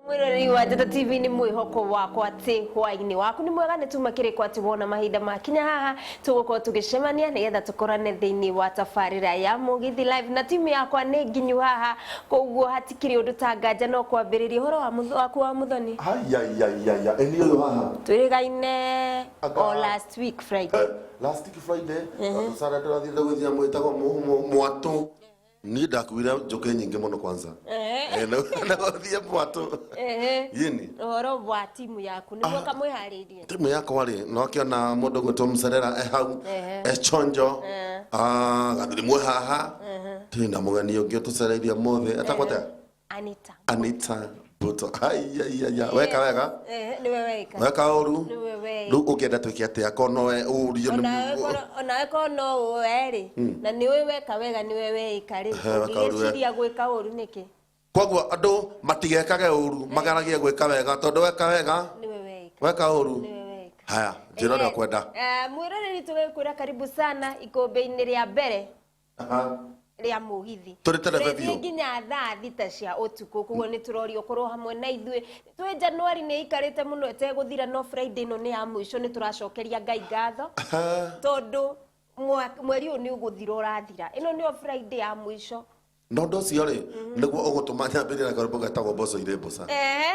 Mwirori wa Njata TV ni mwihoko wakwa ati hwaini waku ni mwega nituma kiriko ati wona mahinda makinya haha tugukorwo tugicemania nigetha tukorane thiini wa tafarira ya Mugithi Live na timu yakwa ni nginyu haha koguo hatikiri undu tanganja no kwambiriria horo waku wa muthoni ya eni uyu haha twirigaine last week Friday sara turathire gwithia mwitago mwatu ni ndakuira njoke nyingi muno kwanza na gũthiĩ mwatu yini horo wa timu yaku niguo kamwiharirie timu yakwa ri no akiona mundu gwitwo Mserera hau chonjo gathiri mwe haha tina mugeni ungi tucereirie mothe atakwate Anita Buto ya weka wega niwe weka uru ru ukienda twiki ati akono we urio ni ona kono weri na niwe weka wega niwe weika ri ngiciria gwika uru niki koguo andu matigekage uru magaragie gwika wega tondu weka wega niwe weka uru haya njira ria kwenda mwiroreri tugekwira karibu sana ikombe-ini ria mbere ria Mugithi turi televizio nginya thaa thita cia utuku koguo ni turorio korwo hamwe na ithuĩ twi Januari ni ikarite muno eteguthira no Friday no ni ya mwisho ni turacokeria Ngai ngatho tondu mweri uyu ni uguthira urathira ino ni Friday ya mwisho no ndo cio ri niguo ugutuma nyambirira karumbu gatagwo Mboco Irĩmboca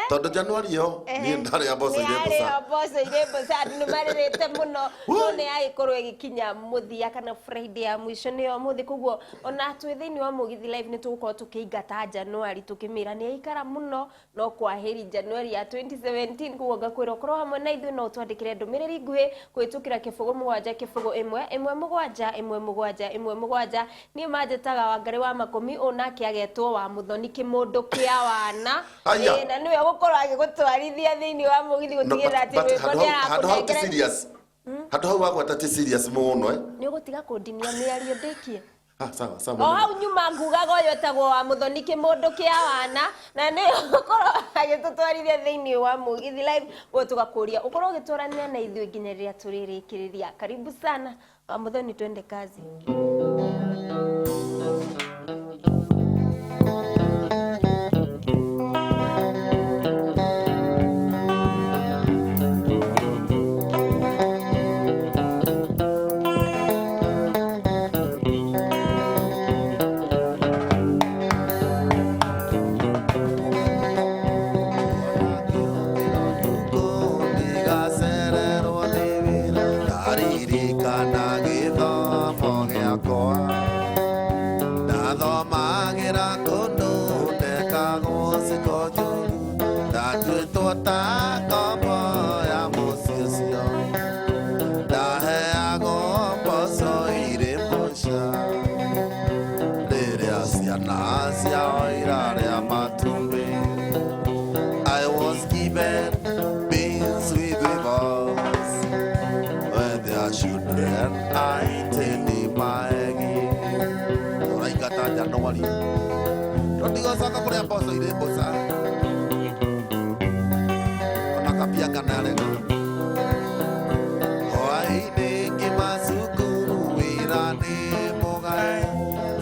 tondu Januari yo ni ndari ya Mboco Irĩmboca andu ni maririte muno no ni agikorwo igikinya muthia kana Friday ya mwisho niyo muthi koguo ona twi thiini wa Mugithi Live ni tugukorwo tukiingata Januari tukimira ni aikara muno no kwaheri Januari ya 2017 koguo ngakwira korwo hamwe na ithuĩ no twandikire ndumiriri nguhi kwitukira kibugu mugwanja kibugu imwe mugwanja ni manjetaga Wangari wa Makũmi ona kiagetwo wa muthoni kimundu kia wana na niwe gukorwo agigutwarithia thiini wa Mugithi gutigirira ati rwimbo ni akunengere handu hau wagwata ti serious muno ni ugutiga kundinia miario ndikie sawa hau nyuma ngugaga uyu etagwo wa muthoni kimundu kia wana na niwe gukorwo agitutwarithia thiini wa Mugithi Live guo tugakuria ukorwo ugitwarania na ithuĩ nginya riria turirikiriria karibu sana wa muthoni twende kazi I was given beans with rivers when there should be I tell my Oraigata Januari don't you go saka kuria Mboco Irĩmboca ona kapia kanale hoaini ngimacukuru wira ni mugae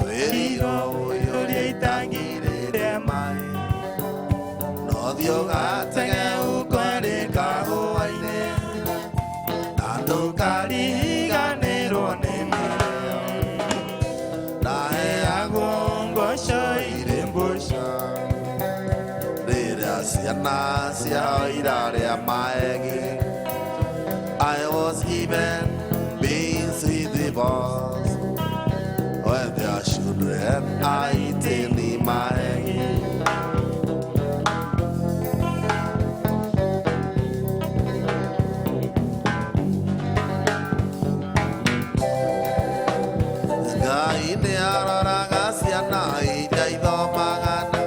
weriro yuri itangirire mai no thioga tege ukwari kahuaine na ndukariganirwo ni mĩrĩo naheagwo Mboco Irĩmboca rĩrĩa ciana ciao irarĩa maegi I was given beans with the boss when their children are eating maegi Ngai nĩ aroraga ciana iria ithomagana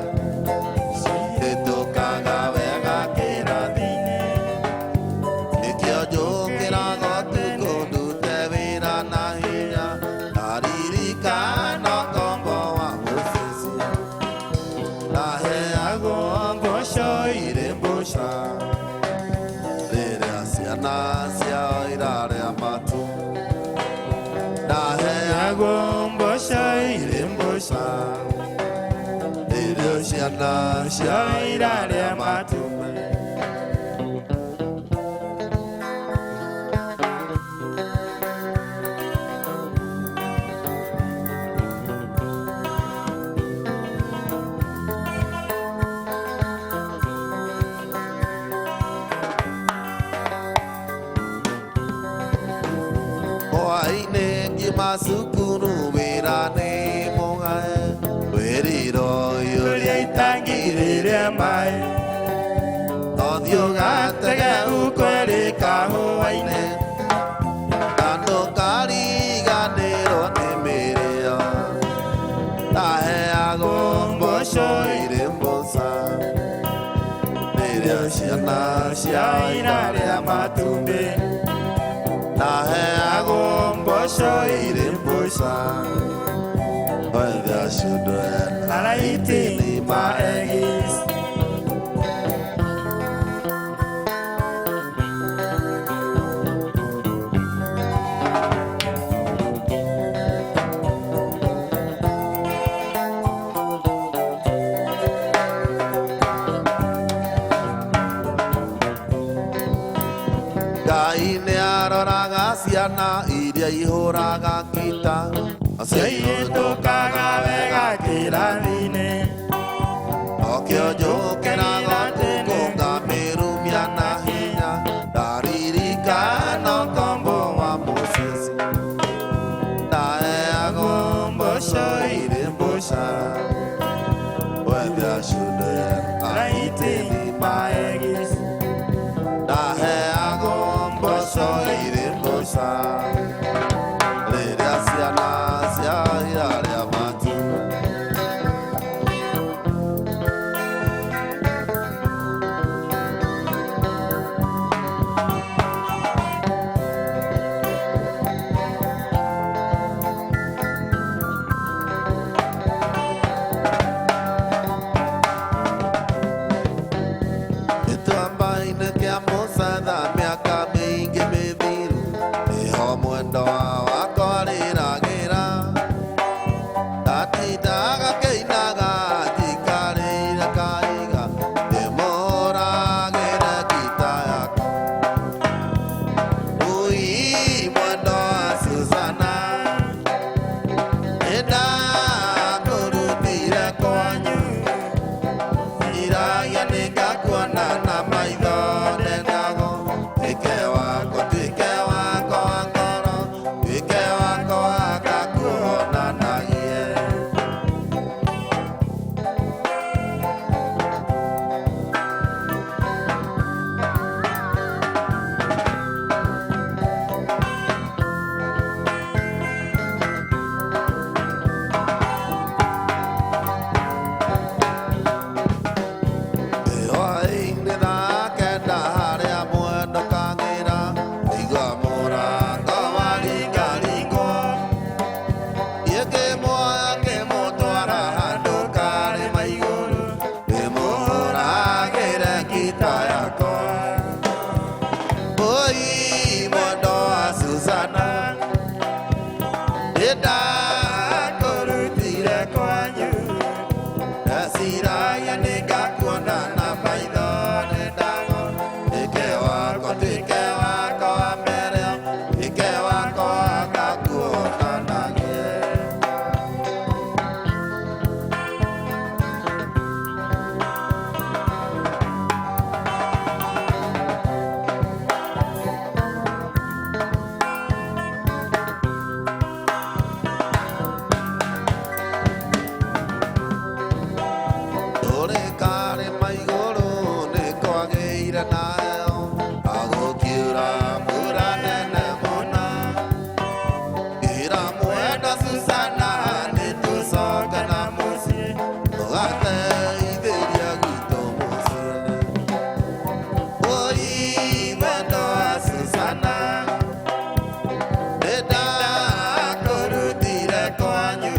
cihĩtũkaga wega kĩrathi-inĩ nĩkĩo njũkĩraga ũtukũ ndute wĩra na hinya ndaririkana ngombo wa mũcicio ndaheagwo Mboco Irĩmboca rĩrĩa ciana ciao irarĩa matu ndaheagwo Mboco Irĩmboca rĩrĩa ciana cia ira rĩa matumbĩ. Hwaĩ-inĩ ngima cukuru wĩra-nĩ mũgae, wĩriro yũrĩa itangirĩre maĩ, ũthiũ gatege ũkwerĩka hwaĩ-inĩ, na ndũkariganĩrwo nĩ mĩrĩo, ndaheagwo mboco irĩ mbũca, rĩrĩa ciana cia ira rĩa matumbĩ, ndaheagwo mboco irĩ mbũca, when there should have eaten my eggs. Ngai nĩ aroraga ciana iria ihũraga ngita, ciahĩtũkaga wega kĩrathi-inĩ, okĩo njũkĩraga ũtukũ ngamĩrumia na hinya, ndaririkana ũkombo wa Moses, ndaheagwo mboco irĩ mbũca, when there should have eaten my eggs, ndaheagwo mboco irĩ mbũca, rĩrĩa ciana cia ira rĩa matumbĩ. Gĩtuamba-inĩ kĩa mũcatha mĩaka mĩingĩ mĩthiru, nĩho mwendwa wakwa rĩragĩra, ndatindaga ngĩinaga njikarĩire kaiga, ndĩmũhũragĩre ngita yakwa. Ui mwendwa Susana, nĩndakũrutire kwanyu, iragia nĩngakuona na maitho ndendago, tuĩke wakwa wa ngoro, tuĩke wakwa ngakuonanagie. Hwaĩ-inĩ ndakenda harĩa mwendo kang'ĩra, igua mũrango waringaringwo, ngĩmuoya ngĩmũtwara handũ karĩma igũrũ, ndĩmũhũragĩre ngita yakwa. Oi mwendo wa Susana, nĩndakũrutire kwanyu, ndeciragia nĩngakuona na maitho ndendago, tuĩke wakwa wa mbere, tuĩke wakwa ngakuonanagie. Karĩma igũrũ nĩ kwagĩire na heho, agũkiura mbura nene mũno, ngĩra mwenda Susana nĩtũcoke na mũciĩ, tũgateithĩria gwitũ mũciĩ. Oi mwendo wa Susana, nĩndakũrutire kwanyu,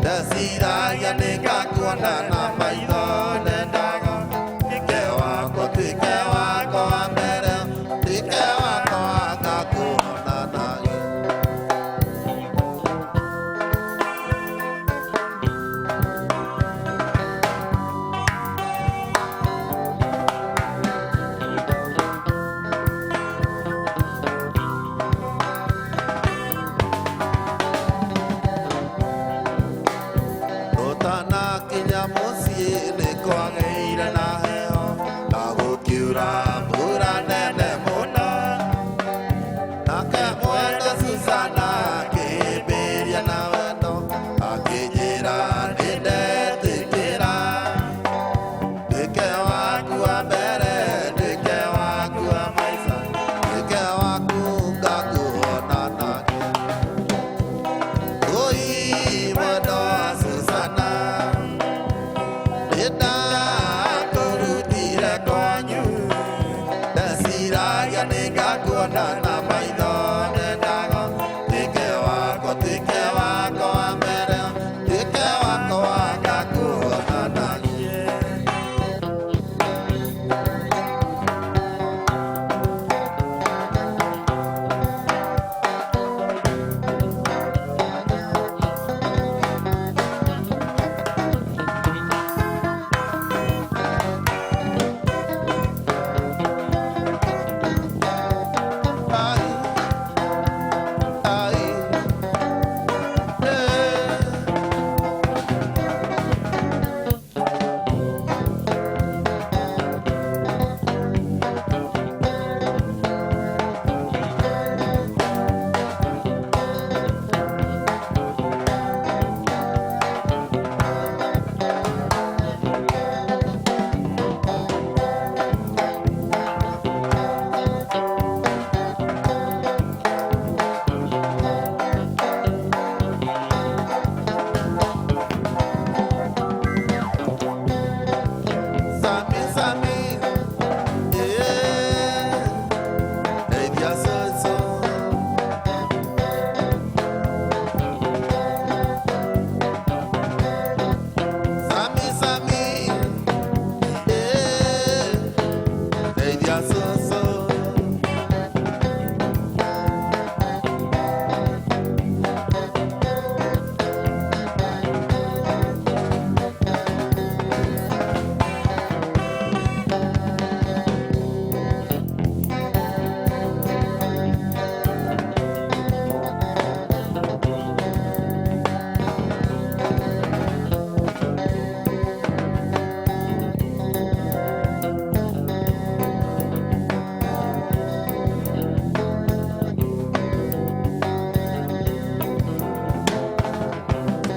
ndeciragia nĩngakuona na maitho ndendago, tuĩke wakwa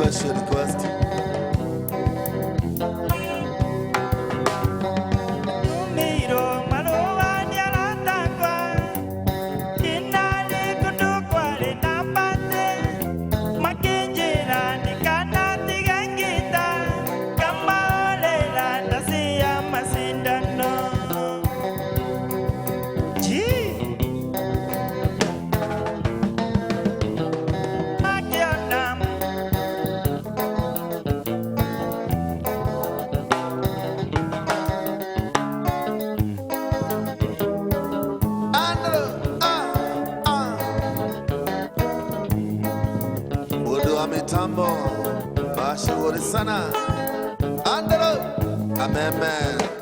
Special request. Mitambo mashuhuri sana Andalo Amen.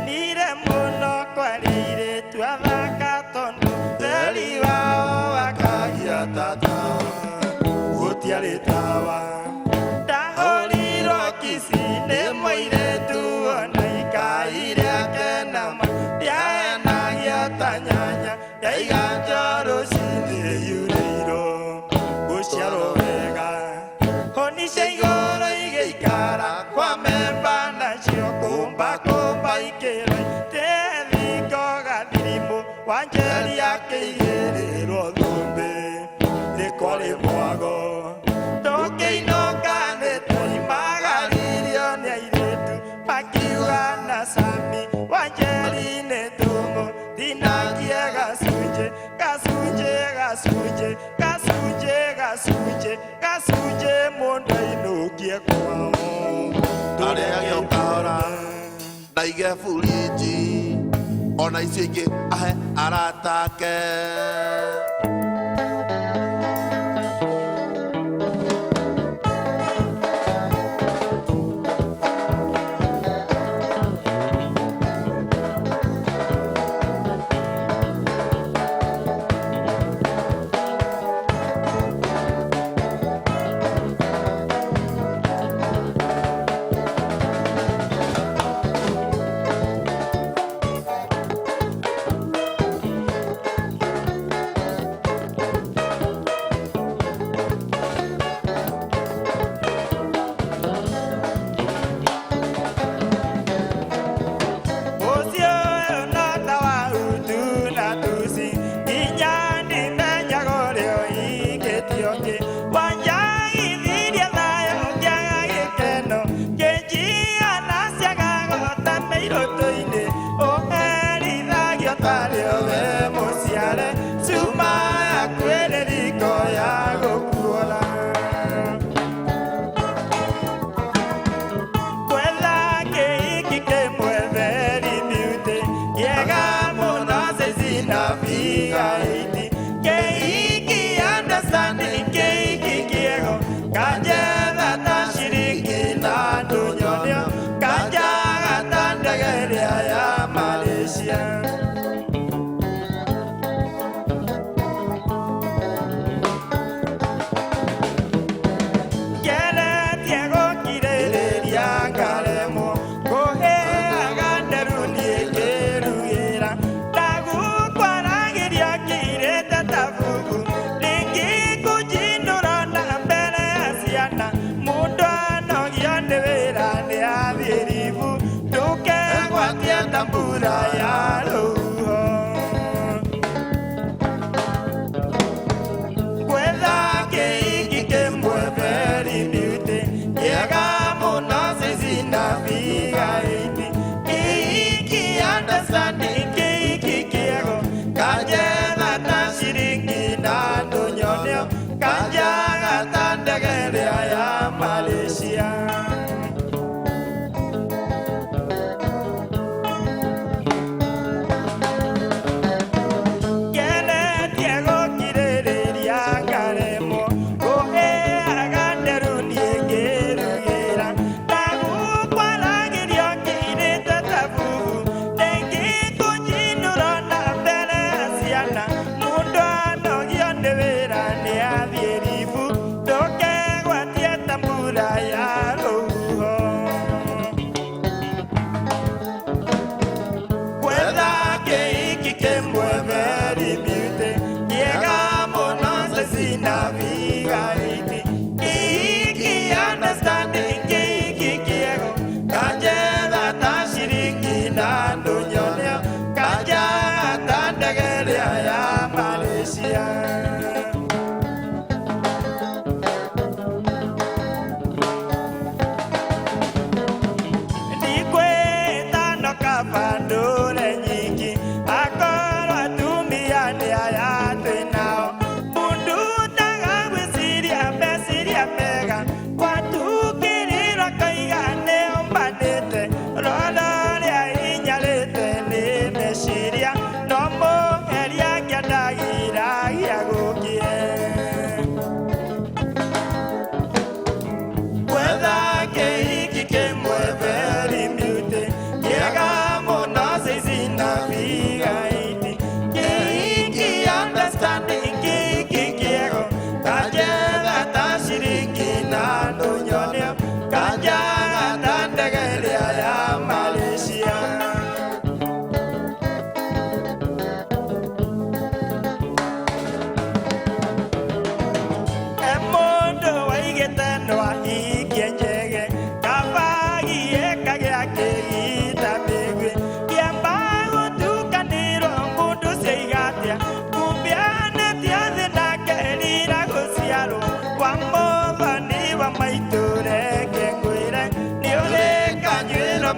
Twakenire muno kwarĩire twathaka tondu theri wao wakagia tata gũtiarĩ tawa ndahũrirwo kici nĩ mũirĩtu ona ikaire kenama ndiahenagia ta nyanya yaiga njoro cinĩ yurĩirwo gũciarwo wega honi cia igũrũ igĩikara kwa memba nacio kũmba ikĩra tethingo gathirimũ wanjeri akĩigĩrĩrwo thũmbĩ rĩkwa rĩ mwago tũkĩinũka nĩ tũimagaririo nĩ airĩtu makiuga na Sami Wanjeri nĩ tũmũ thinagie gacunjĩ mũndũ ainũkie kwao arĩa gĩokahora ndaige burinji ona icio ingĩ ahe aratake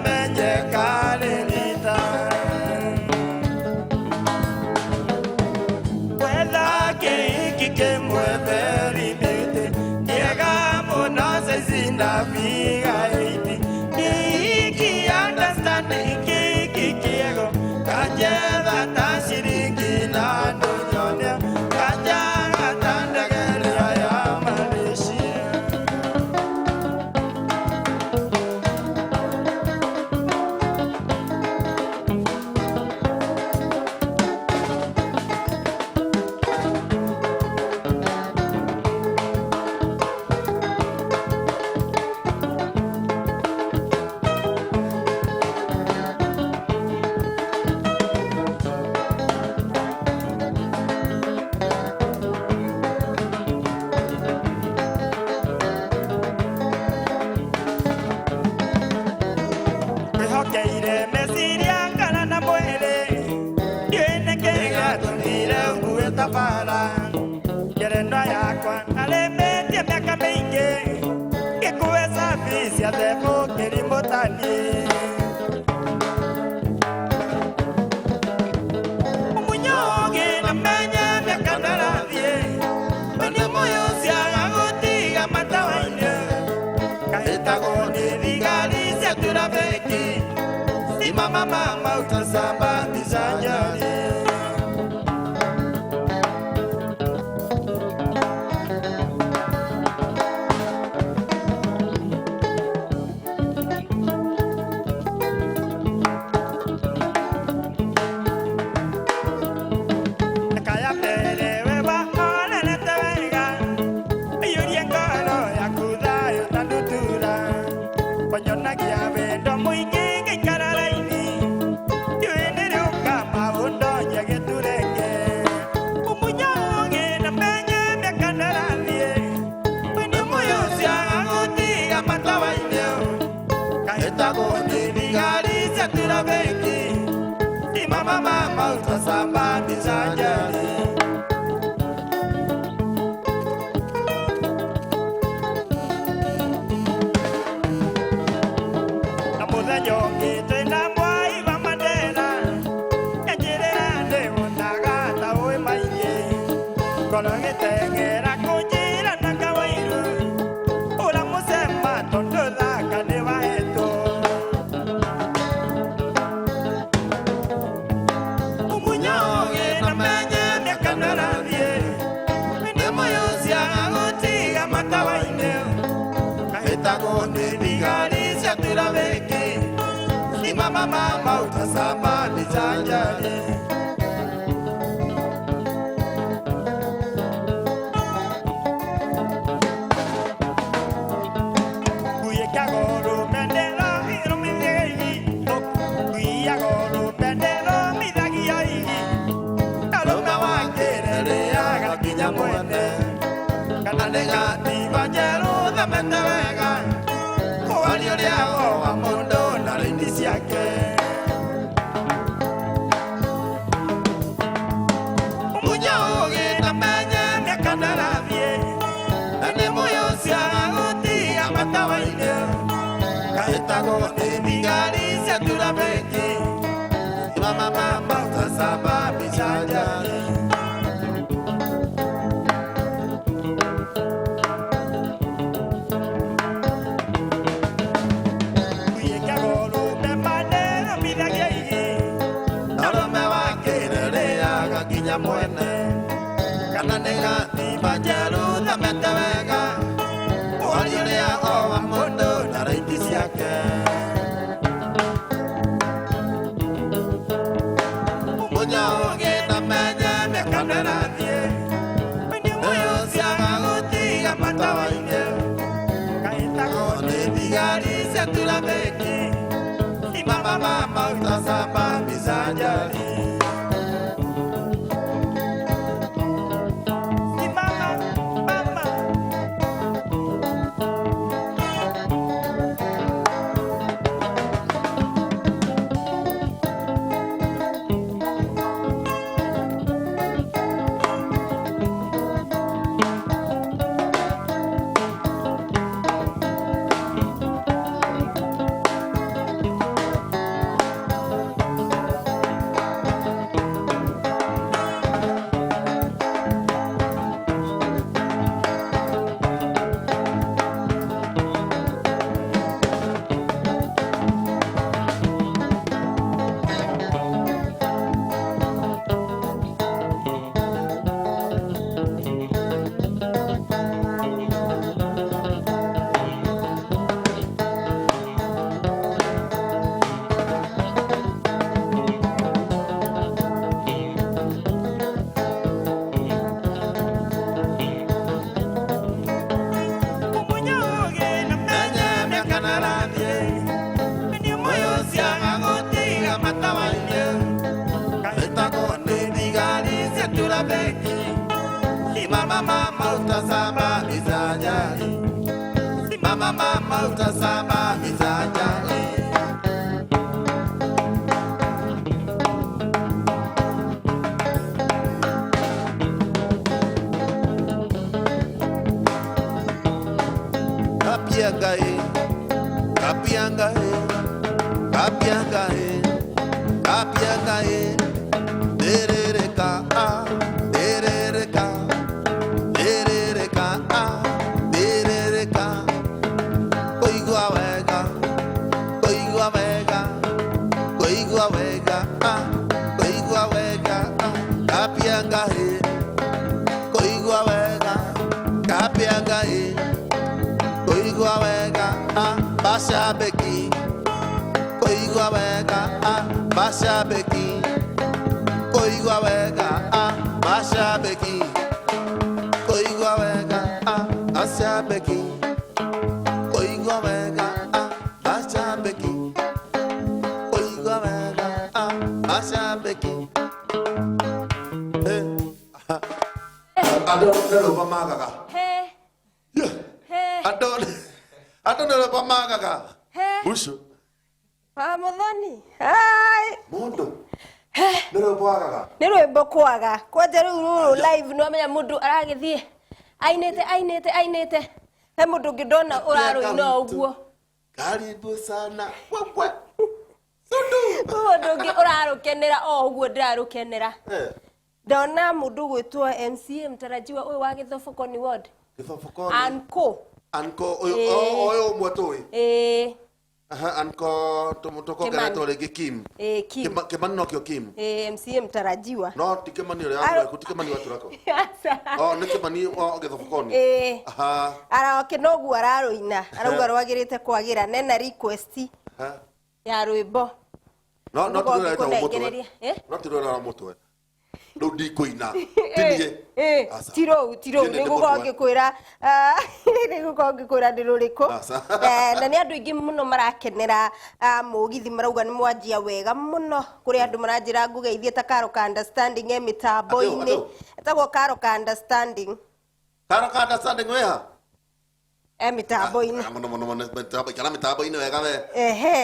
menye kalelita Wela ke ikike mweberi bete Yega mona se zinda viga iti Iki understand iki kiego Kajeda tashiriki na dojonia Kajaga tandagere ya Malaysia Hokeire mesiria kana na muere Yene kega tonire ungue tapara Yerendo yakwa alemete miaka mingi Kikuweza visi ya devo kirimotani Umunyoge na menye miaka naravie Wende moyo siaga gutiga matawaine Kahitago ni vigari sia turabeki Mama mama utasamba bizanjali Kaya pele weba ole netewega Yuriengalo yakuda yotanutura Panyona kia vendo muingi Mama mama utasamba bizanjali Namuda nyongi tena mwai wa mandela Yajirera de wondaga tawe maye Kolonge tengera kujira na kawairu Ula musema tondola kanewa eto Kahitagonde bigari sia turaveki Mama mama utasamba bizanjali Kuye kagoro mendelo irumigei Kuya goro mendelo midagiyai Talona wakere aga kinya mwene Kananega tibanjero da mentevega Kualio liago a mundo na lindisiake Munyoge tamenye mekandara vie Ane moyo siaga guti amatawaine Kahitago ni bigari sia turabeki Mama mama utasamba bizanjali Mwene kananega tibanjero da mentevega Kualiolia owa mundo na reitisiake Munyoge na menye mekandera die Moyo siaga gutiga matawaine Kahitago ni bigari sia turabeki Mama mama utasamba bizanjali mama utazama mizajali. Simama mama utazama mizajali. Kapiangae, kapiangae, kapiangae, kapiangae. Derereka, derereka, derereka, derereka. Koigua wega, koigua wega, koigua wega, koigua wega. Kapiangae, koigua wega, kapiangae. Koigua wega, mashabiki. Koigua wega, mashabiki. Koigua wega, mashabiki. Koigua wega, mashabiki. Koigua wega, mashabiki. Koigua wega, mashabiki. Adon nero pamagaga. He. He. Adon nero pamagaga. He. Usho. Muthoni. Hai. Mondo. Nero pamagaga. Nĩ rwĩmbo kwaga kwanja rĩu rũrũ live nĩ wamenya mũndũ aragĩthiĩ ainĩte he mũndũ ũngĩ ndona ũrarũina ũguo. Karibu sana. Mũndũ ũngĩ ũrarũkenera o ũguo ndĩrarũkenera. Ndona mũndũ gwĩtwo MCA mtarajiwa ũyũ wa Gĩthobokoni ward. Gĩthobokoni. Anko ũyũ mwetũĩ. Anko tumutokogeretwo rĩngĩ Kim. Kim. Kimani nokĩo Kim. MCA mtarajiwa. No ti Kimani ũrĩa agwĩku, ti Kimani wa Turako. Nĩ Kimani wa Gĩthobokoni. Araoke noguo ararũina arauga rwagĩrĩte kwagĩra nena request ya rwĩmbo. No tũrora mũtwe. Rĩu ndikũina. Tiro nĩgũkorwo ngĩkwĩra ndĩ rũrĩkũ. Na nĩ andũ aingĩ mũno marakenera mũgithi marauga nĩ mwanjia wega mũno kũrĩ andũ maranjĩra ngũgeithie ta Karoka Understanding mĩtambo-inĩ. Etagwo Karoka Understanding. Karoka Understanding wĩha? Mĩtambo-inĩ. Kana mĩtambo-inĩ wega we.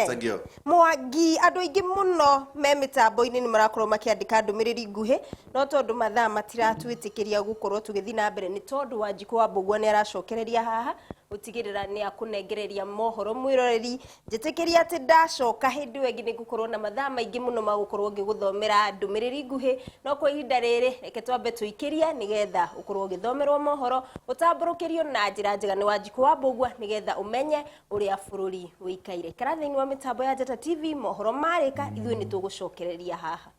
Thank you. Mwangi andũ aingĩ mũno me mĩtambo-inĩ nĩ marakorwo makĩandĩka ndũmĩrĩri nguhĩ no tondũ mathaa matiratwĩtĩkĩria gũkorwo tũgĩthiĩ na mbere nĩ tondũ Wanjikũ wa Mbũgua nĩ aracokereria haha gũtigĩrĩra nĩ akũnengereria mohoro mwĩroreri. Njĩtĩkĩria atĩ ndacoka hĩndĩ ĩyo ĩngĩ nĩ ngũkorwo na mathaa maingĩ mũno ma gũkorwo ngĩgũthomera ndũmĩrĩri nguhĩ no kwa ihinda rĩrĩ reke twambe tũikĩrie nĩgetha ũkorwo ũgĩthomerwo mohoro ũtambũrũkĩrio na njĩra njega nĩ Wanjikũ wa Mbũgua nĩgetha ũmenye ũrĩa bũrũri wĩikaire. Kara thĩinĩ wa mĩtambo ya Njata TV mohoro marĩka ithuĩ nĩ tũgũcokereria haha.